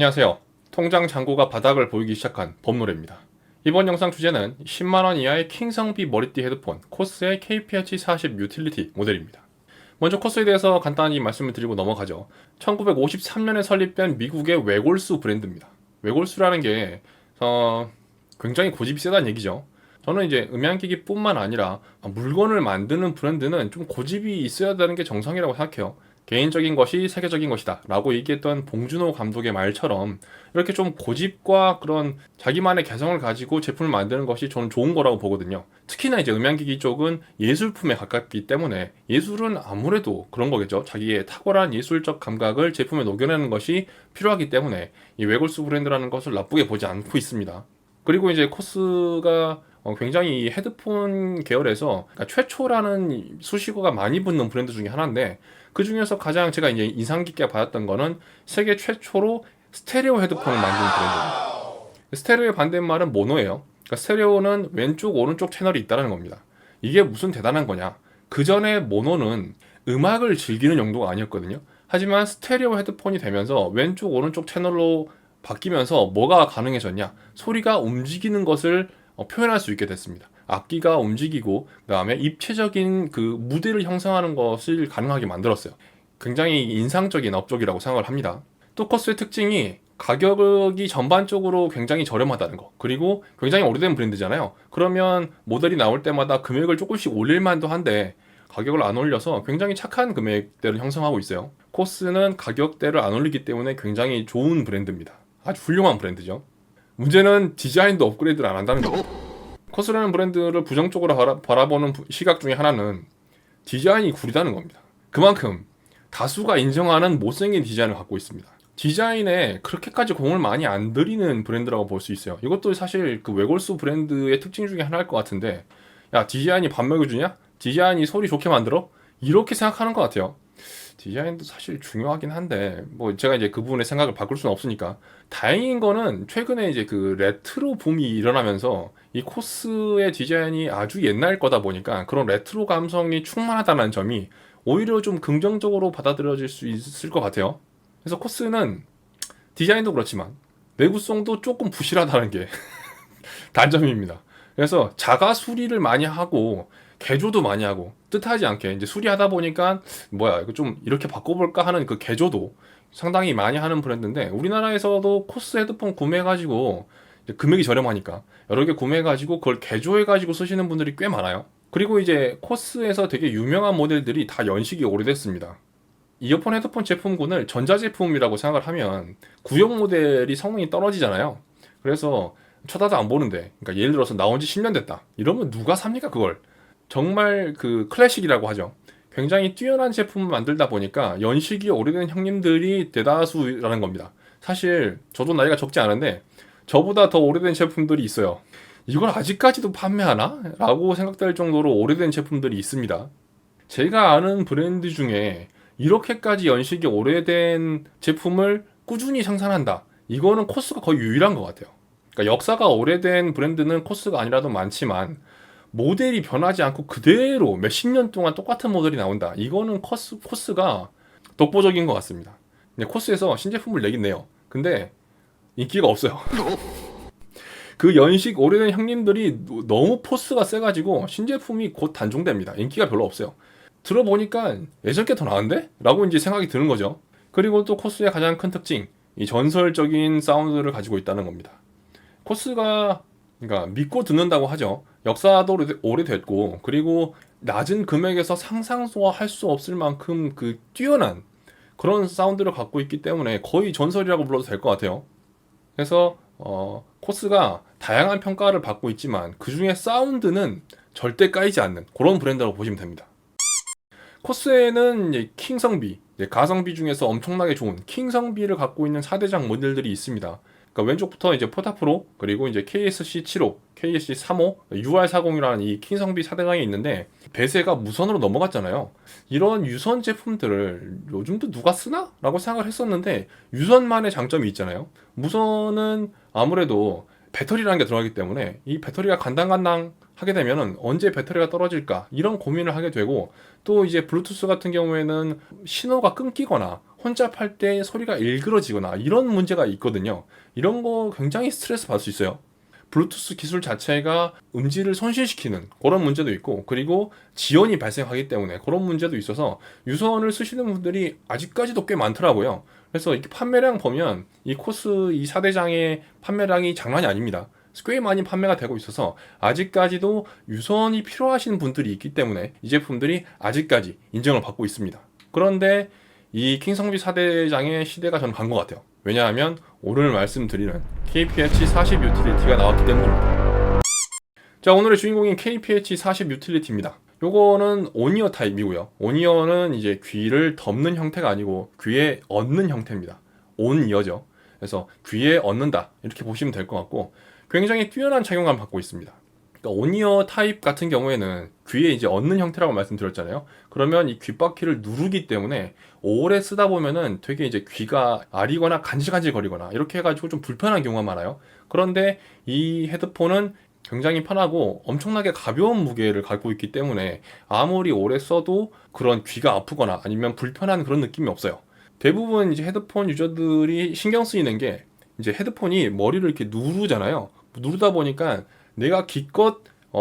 안녕하세요. 통장 잔고가 바닥을 보이기 시작한 범노래입니다. 이번 영상 주제는 10만원 이하의 킹성비 머리띠 헤드폰 코스의 KPH40 유틸리티 모델입니다. 먼저 코스에 대해서 간단히 말씀을 드리고 넘어가죠. 1953년에 설립된 미국의 웨골수 브랜드입니다. 웨골수라는 게 굉장히 고집이 세다는 얘기죠. 저는 이제 음향기기 뿐만 아니라 물건을 만드는 브랜드는 좀 고집이 있어야 되는 게 정상이라고 생각해요. 개인적인 것이 세계적인 것이다 라고 얘기했던 봉준호 감독의 말처럼 이렇게 좀 고집과 그런 자기만의 개성을 가지고 제품을 만드는 것이 저는 좋은 거라고 보거든요. 특히나 이제 음향기기 쪽은 예술품에 가깝기 때문에 예술은 아무래도 그런 거겠죠. 자기의 탁월한 예술적 감각을 제품에 녹여내는 것이 필요하기 때문에 이 웨골수 브랜드라는 것을 나쁘게 보지 않고 있습니다. 그리고 이제 코스가 굉장히 이 헤드폰 계열에서 그러니까 최초라는 수식어가 많이 붙는 브랜드 중에 하나인데, 그 중에서 가장 제가 이제 인상 깊게 받았던 거는 세계 최초로 스테레오 헤드폰을 만든 브랜드입니다. 스테레오의 반대말은 모노예요. 그러니까 스테레오는 왼쪽 오른쪽 채널이 있다는 겁니다. 이게 무슨 대단한 거냐? 그 전에 모노는 음악을 즐기는 용도가 아니었거든요. 하지만 스테레오 헤드폰이 되면서 왼쪽 오른쪽 채널로 바뀌면서 뭐가 가능해졌냐? 소리가 움직이는 것을 표현할 수 있게 됐습니다. 악기가 움직이고 그다음에 입체적인 그 무대를 형성하는 것을 가능하게 만들었어요. 굉장히 인상적인 업적이라고 생각을 합니다. 또 코스의 특징이 가격이 전반적으로 굉장히 저렴하다는 거, 그리고 굉장히 오래된 브랜드잖아요. 그러면 모델이 나올 때마다 금액을 조금씩 올릴 만도 한데 가격을 안 올려서 굉장히 착한 금액대를 형성하고 있어요. 코스는 가격대를 안 올리기 때문에 굉장히 좋은 브랜드입니다. 아주 훌륭한 브랜드죠. 문제는 디자인도 업그레이드를 안 한다는 겁니다. 코스라는 브랜드를 부정적으로 바라보는 시각 중에 하나는 디자인이 구리다는 겁니다. 그만큼 다수가 인정하는 못생긴 디자인을 갖고 있습니다. 디자인에 그렇게까지 공을 많이 안 들이는 브랜드라고 볼 수 있어요. 이것도 사실 그 웨골수 브랜드의 특징 중에 하나일 것 같은데, 야, 디자인이 밥 먹여주냐? 디자인이 소리 좋게 만들어? 이렇게 생각하는 것 같아요. 디자인도 사실 중요하긴 한데 뭐 제가 이제 그 부분의 생각을 바꿀 수는 없으니까. 다행인 거는 최근에 이제 그 레트로 붐이 일어나면서 이 코스의 디자인이 아주 옛날 거다 보니까 그런 레트로 감성이 충만하다는 점이 오히려 좀 긍정적으로 받아들여질 수 있을 것 같아요. 그래서 코스는 디자인도 그렇지만 내구성도 조금 부실하다는 게 단점입니다. 그래서 자가 수리를 많이 하고 개조도 많이 하고 뜻하지 않게 이제 수리하다 보니까 뭐야 이거 좀 이렇게 바꿔볼까 하는 그 개조도 상당히 많이 하는 브랜드인데, 우리나라에서도 코스 헤드폰 구매해가지고 금액이 저렴하니까 여러 개 구매해가지고 그걸 개조해가지고 쓰시는 분들이 꽤 많아요. 그리고 이제 코스에서 되게 유명한 모델들이 다 연식이 오래됐습니다. 이어폰 헤드폰 제품군을 전자제품이라고 생각을 하면 구형 모델이 성능이 떨어지잖아요. 그래서 쳐다도 안 보는데, 그러니까 예를 들어서 나온 지 10년 됐다 이러면 누가 삽니까 그걸. 정말 그 클래식이라고 하죠. 굉장히 뛰어난 제품을 만들다 보니까 연식이 오래된 형님들이 대다수라는 겁니다. 사실 저도 나이가 적지 않은데 저보다 더 오래된 제품들이 있어요. 이걸 아직까지도 판매하나? 라고 생각될 정도로 오래된 제품들이 있습니다. 제가 아는 브랜드 중에 이렇게까지 연식이 오래된 제품을 꾸준히 생산한다, 이거는 코스가 거의 유일한 것 같아요. 그러니까 역사가 오래된 브랜드는 코스가 아니라도 많지만 모델이 변하지 않고 그대로 몇십 년 동안 똑같은 모델이 나온다, 이거는 코스가 독보적인 것 같습니다. 코스에서 신제품을 내긴 내요. 근데 인기가 없어요. 그 연식 오래된 형님들이 너무 포스가 세가지고 신제품이 곧 단종됩니다. 인기가 별로 없어요. 들어보니까 예전 게 더 나은데? 라고 이제 생각이 드는 거죠. 그리고 또 코스의 가장 큰 특징, 이 전설적인 사운드를 가지고 있다는 겁니다. 코스가 그러니까 믿고 듣는다고 하죠. 역사도 오래됐고, 그리고 낮은 금액에서 상상도 할 수 없을 만큼 그 뛰어난 그런 사운드를 갖고 있기 때문에 거의 전설이라고 불러도 될 것 같아요. 그래서 코스가 다양한 평가를 받고 있지만 그 중에 사운드는 절대 까이지 않는 그런 브랜드라고 보시면 됩니다. 코스에는 킹성비, 가성비 중에서 엄청나게 좋은 킹성비를 갖고 있는 4대장 모델들이 있습니다. 그러니까 왼쪽부터 이제 포타프로, 그리고 이제 KSC75, KSC35, UR40이라는 이 킹성비 4대장이 있는데 배세가 무선으로 넘어갔잖아요. 이런 유선 제품들을 요즘도 누가 쓰나? 라고 생각을 했었는데 유선만의 장점이 있잖아요. 무선은 아무래도 배터리라는 게 들어가기 때문에 이 배터리가 간당간당 하게 되면은 언제 배터리가 떨어질까 이런 고민을 하게 되고, 또 이제 블루투스 같은 경우에는 신호가 끊기거나 혼자 팔 때 소리가 일그러지거나 이런 문제가 있거든요. 이런 거 굉장히 스트레스 받을 수 있어요. 블루투스 기술 자체가 음질을 손실시키는 그런 문제도 있고, 그리고 지연이 발생하기 때문에 그런 문제도 있어서 유선을 쓰시는 분들이 아직까지도 꽤 많더라고요. 그래서 이렇게 판매량 보면 이 코스 이 4대장의 판매량이 장난이 아닙니다. 꽤 많이 판매가 되고 있어서 아직까지도 유선이 필요하신 분들이 있기 때문에 이 제품들이 아직까지 인정을 받고 있습니다. 그런데 이 킹성비 4대장의 시대가 저는 간 것 같아요. 왜냐하면 오늘 말씀드리는 KPH40 유틸리티가 나왔기 때문입니다. 자, 오늘의 주인공인 KPH40 유틸리티입니다. 요거는 온이어 타입이고요. 온이어는 이제 귀를 덮는 형태가 아니고 귀에 얻는 형태입니다. 온이어죠. 그래서 귀에 얻는다 이렇게 보시면 될 것 같고, 굉장히 뛰어난 착용감을 받고 있습니다. 그러니까 온이어 타입 같은 경우에는 귀에 이제 얻는 형태라고 말씀드렸잖아요. 그러면 이 귓바퀴를 누르기 때문에 오래 쓰다 보면은 되게 이제 귀가 아리거나 간질간질거리거나 이렇게 해가지고 좀 불편한 경우가 많아요. 그런데 이 헤드폰은 굉장히 편하고 엄청나게 가벼운 무게를 갖고 있기 때문에 아무리 오래 써도 그런 귀가 아프거나 아니면 불편한 그런 느낌이 없어요. 대부분 이제 헤드폰 유저들이 신경 쓰이는 게 이제 헤드폰이 머리를 이렇게 누르잖아요. 누르다 보니까 내가 기껏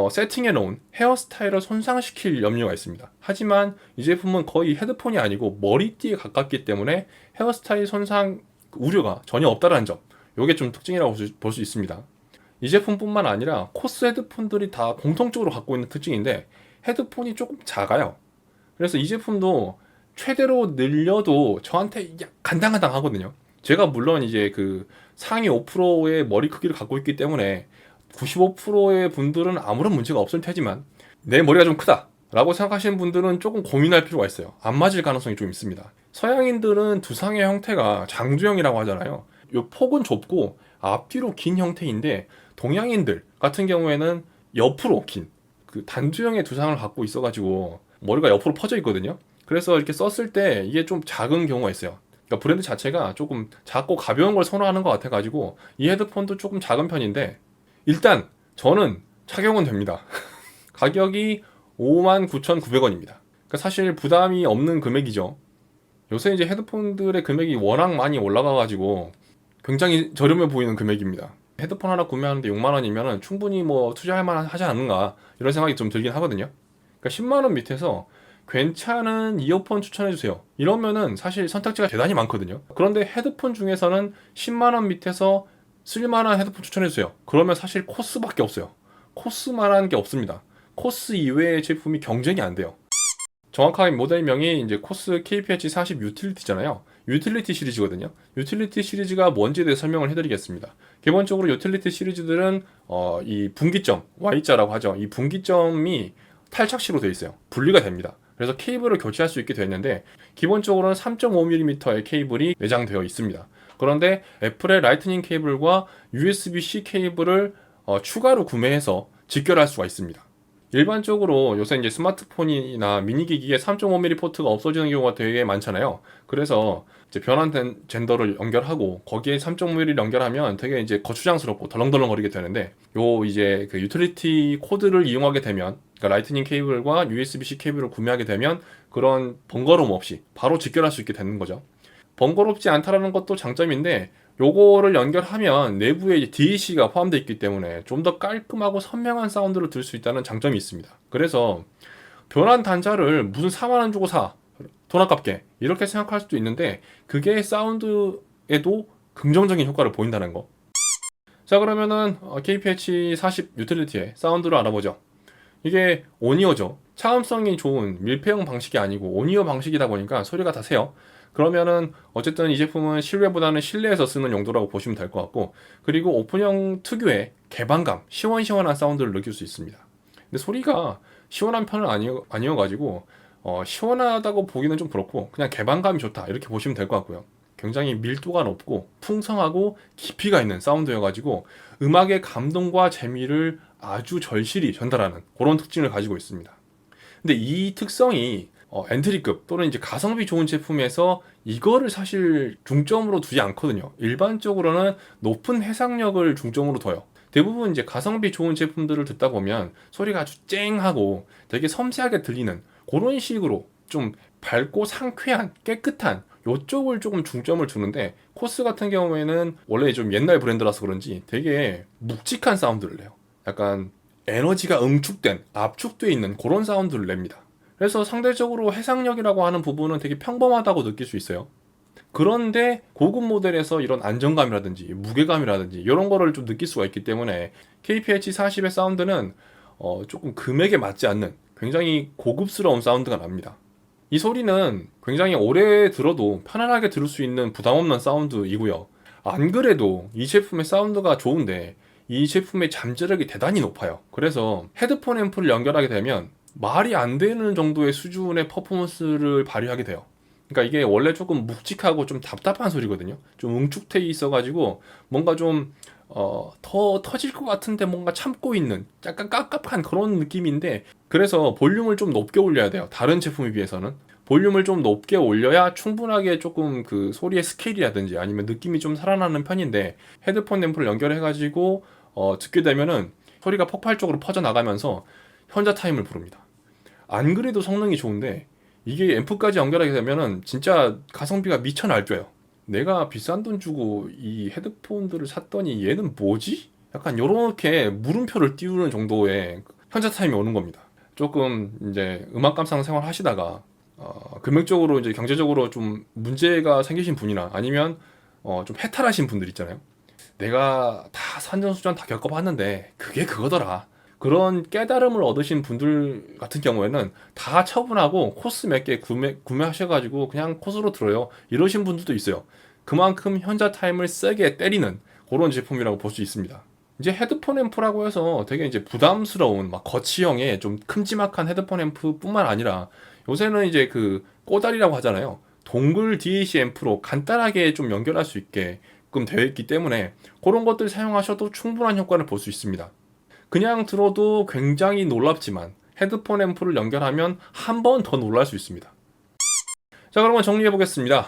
세팅해 놓은 헤어스타일을 손상시킬 염려가 있습니다. 하지만 이 제품은 거의 헤드폰이 아니고 머리띠에 가깝기 때문에 헤어스타일 손상 우려가 전혀 없다는 점, 이게 좀 특징이라고 볼 수 있습니다. 이 제품뿐만 아니라 코스 헤드폰들이 다 공통적으로 갖고 있는 특징인데 헤드폰이 조금 작아요. 그래서 이 제품도 최대로 늘려도 저한테 간당간당 하거든요. 제가 물론 이제 그 상위 5%의 머리 크기를 갖고 있기 때문에 95%의 분들은 아무런 문제가 없을 테지만 내 머리가 좀 크다 라고 생각하시는 분들은 조금 고민할 필요가 있어요. 안 맞을 가능성이 좀 있습니다. 서양인들은 두상의 형태가 장두형이라고 하잖아요. 요 폭은 좁고 앞뒤로 긴 형태인데 동양인들 같은 경우에는 옆으로 긴 그 단두형의 두상을 갖고 있어가지고 머리가 옆으로 퍼져 있거든요. 그래서 이렇게 썼을 때 이게 좀 작은 경우가 있어요. 그러니까 브랜드 자체가 조금 작고 가벼운 걸 선호하는 것 같아가지고 이 헤드폰도 조금 작은 편인데 일단 저는 착용은 됩니다. 가격이 59,900원입니다. 그러니까 사실 부담이 없는 금액이죠. 요새 이제 헤드폰들의 금액이 워낙 많이 올라가가지고 굉장히 저렴해 보이는 금액입니다. 헤드폰 하나 구매하는데 6만 원이면 충분히 뭐 투자할 만한 하지 않는가 이런 생각이 좀 들긴 하거든요. 그러니까 10만 원 밑에서 괜찮은 이어폰 추천해주세요. 이러면은 사실 선택지가 대단히 많거든요. 그런데 헤드폰 중에서는 10만 원 밑에서 쓸만한 헤드폰 추천해주세요. 그러면 사실 코스밖에 없어요. 코스만한 게 없습니다. 코스 이외의 제품이 경쟁이 안 돼요. 정확하게 모델명이 이제 코스 KPH40 유틸리티잖아요. 유틸리티 시리즈거든요. 유틸리티 시리즈가 뭔지에 대해 설명을 해드리겠습니다. 기본적으로 유틸리티 시리즈들은 이 분기점, Y자라고 하죠. 이 분기점이 탈착시로 되어 있어요. 분리가 됩니다. 그래서 케이블을 교체할 수 있게 되어 있는데 기본적으로는 3.5mm의 케이블이 내장되어 있습니다. 그런데 애플의 라이트닝 케이블과 USB-C 케이블을 추가로 구매해서 직결할 수가 있습니다. 일반적으로 요새 이제 스마트폰이나 미니기기에 3.5mm 포트가 없어지는 경우가 되게 많잖아요. 그래서 이제 변환된 젠더를 연결하고 거기에 3.5mm를 연결하면 되게 이제 거추장스럽고 덜렁덜렁거리게 되는데 요 이제 그 유틸리티 코드를 이용하게 되면, 그러니까 라이트닝 케이블과 USB-C 케이블을 구매하게 되면 그런 번거로움 없이 바로 직결할 수 있게 되는 거죠. 번거롭지 않다라는 것도 장점인데 요거를 연결하면 내부에 이제 DAC가 포함되어 있기 때문에 좀 더 깔끔하고 선명한 사운드를 들을 수 있다는 장점이 있습니다. 그래서 변환 단자를 무슨 4만 원 주고 사, 돈 아깝게 이렇게 생각할 수도 있는데 그게 사운드에도 긍정적인 효과를 보인다는 거. 자, 그러면은 KPH40 유틸리티의 사운드를 알아보죠. 이게 온이어죠. 차음성이 좋은 밀폐형 방식이 아니고 온이어 방식이다 보니까 소리가 다 세요. 그러면은 어쨌든 이 제품은 실외보다는 실내에서 쓰는 용도라고 보시면 될 것 같고, 그리고 오픈형 특유의 개방감, 시원시원한 사운드를 느낄 수 있습니다. 근데 소리가 시원한 편은 아니어가지고 시원하다고 보기는 좀 그렇고 그냥 개방감이 좋다 이렇게 보시면 될 것 같고요. 굉장히 밀도가 높고 풍성하고 깊이가 있는 사운드여가지고 음악의 감동과 재미를 아주 절실히 전달하는 그런 특징을 가지고 있습니다. 근데 이 특성이 엔트리급 또는 이제 가성비 좋은 제품에서 이거를 사실 중점으로 두지 않거든요. 일반적으로는 높은 해상력을 중점으로 둬요. 대부분 이제 가성비 좋은 제품들을 듣다 보면 소리가 아주 쨍하고 되게 섬세하게 들리는 그런 식으로 좀 밝고 상쾌한 깨끗한 요쪽을 조금 중점을 두는데, 코스 같은 경우에는 원래 좀 옛날 브랜드라서 그런지 되게 묵직한 사운드를 내요. 약간 에너지가 응축된, 압축돼 있는 그런 사운드를 냅니다. 그래서 상대적으로 해상력이라고 하는 부분은 되게 평범하다고 느낄 수 있어요. 그런데 고급 모델에서 이런 안정감이라든지 무게감이라든지 이런 거를 좀 느낄 수가 있기 때문에 KPH40의 사운드는 조금 금액에 맞지 않는 굉장히 고급스러운 사운드가 납니다. 이 소리는 굉장히 오래 들어도 편안하게 들을 수 있는 부담 없는 사운드이고요. 안 그래도 이 제품의 사운드가 좋은데 이 제품의 잠재력이 대단히 높아요. 그래서 헤드폰 앰프를 연결하게 되면 말이 안 되는 정도의 수준의 퍼포먼스를 발휘하게 돼요. 그러니까 이게 원래 조금 묵직하고 좀 답답한 소리거든요. 좀 응축돼 있어가지고 뭔가 좀 더 터질 것 같은데 뭔가 참고 있는 약간 깝깝한 그런 느낌인데, 그래서 볼륨을 좀 높게 올려야 돼요. 다른 제품에 비해서는 볼륨을 좀 높게 올려야 충분하게 조금 그 소리의 스케일이라든지 아니면 느낌이 좀 살아나는 편인데, 헤드폰 앰프를 연결해가지고 듣게 되면은 소리가 폭발적으로 퍼져나가면서 현자 타임을 부릅니다. 안 그래도 성능이 좋은데 이게 앰프까지 연결하게 되면은 진짜 가성비가 미쳐 날뛰어요. 내가 비싼 돈 주고 이 헤드폰들을 샀더니 얘는 뭐지? 약간 요렇게 물음표를 띄우는 정도의 현자 타임이 오는 겁니다. 조금 이제 음악 감상 생활 하시다가 금액적으로 이제 경제적으로 좀 문제가 생기신 분이나 아니면 좀 해탈하신 분들 있잖아요. 내가 다 산전수전 다 겪어봤는데 그게 그거더라. 그런 깨달음을 얻으신 분들 같은 경우에는 다 처분하고 코스 몇 개 구매하셔가지고 그냥 코스로 들어요. 이러신 분들도 있어요. 그만큼 현자 타임을 세게 때리는 그런 제품이라고 볼 수 있습니다. 이제 헤드폰 앰프라고 해서 되게 이제 부담스러운 막 거치형의 좀 큼지막한 헤드폰 앰프뿐만 아니라 요새는 이제 그 꼬다리라고 하잖아요. 동글 DAC 앰프로 간단하게 좀 연결할 수 있게끔 되어 있기 때문에 그런 것들 사용하셔도 충분한 효과를 볼 수 있습니다. 그냥 들어도 굉장히 놀랍지만 헤드폰 앰프를 연결하면 한 번 더 놀랄 수 있습니다. 자, 그러면 정리해 보겠습니다.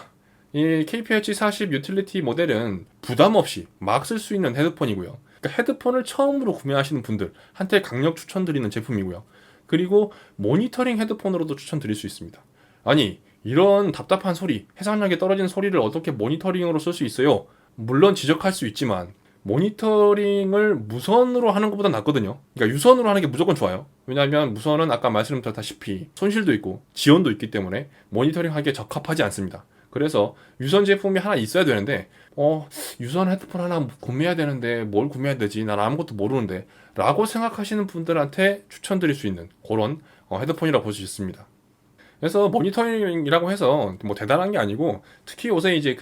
이 KPH40 유틸리티 모델은 부담 없이 막 쓸 수 있는 헤드폰이고요. 그러니까 헤드폰을 처음으로 구매하시는 분들한테 강력 추천드리는 제품이고요. 그리고 모니터링 헤드폰으로도 추천드릴 수 있습니다. 아니, 이런 답답한 소리, 해상력이 떨어진 소리를 어떻게 모니터링으로 쓸 수 있어요? 물론 지적할 수 있지만 모니터링을 무선으로 하는 것보다 낫거든요. 그러니까 유선으로 하는 게 무조건 좋아요. 왜냐하면 무선은 아까 말씀드렸다시피 손실도 있고 지연도 있기 때문에 모니터링 하기에 적합하지 않습니다. 그래서 유선 제품이 하나 있어야 되는데 유선 헤드폰 하나 구매해야 되는데 뭘 구매해야 되지? 난 아무것도 모르는데 라고 생각하시는 분들한테 추천드릴 수 있는 그런 헤드폰이라고 볼 수 있습니다. 그래서 모니터링이라고 해서 뭐 대단한 게 아니고, 특히 요새 이제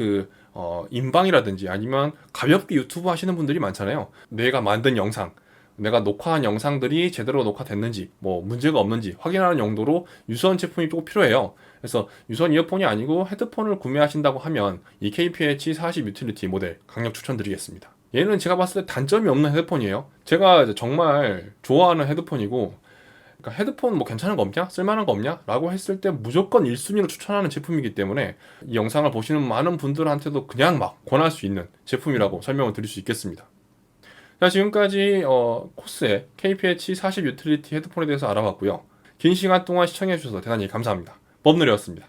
인방이라든지 아니면 가볍게 유튜브 하시는 분들이 많잖아요. 내가 만든 영상, 내가 녹화한 영상들이 제대로 녹화됐는지 뭐 문제가 없는지 확인하는 용도로 유선 제품이 꼭 필요해요. 그래서 유선 이어폰이 아니고 헤드폰을 구매하신다고 하면 이 KPH40 유틸리티 모델 강력 추천드리겠습니다. 얘는 제가 봤을 때 단점이 없는 헤드폰이에요. 제가 정말 좋아하는 헤드폰이고, 그러니까 헤드폰 뭐 괜찮은 거 없냐? 쓸만한 거 없냐? 라고 했을 때 무조건 1순위로 추천하는 제품이기 때문에 이 영상을 보시는 많은 분들한테도 그냥 막 권할 수 있는 제품이라고 설명을 드릴 수 있겠습니다. 자, 지금까지 코스의 KPH40 유틸리티 헤드폰에 대해서 알아봤고요. 긴 시간 동안 시청해 주셔서 대단히 감사합니다. 법누리였습니다.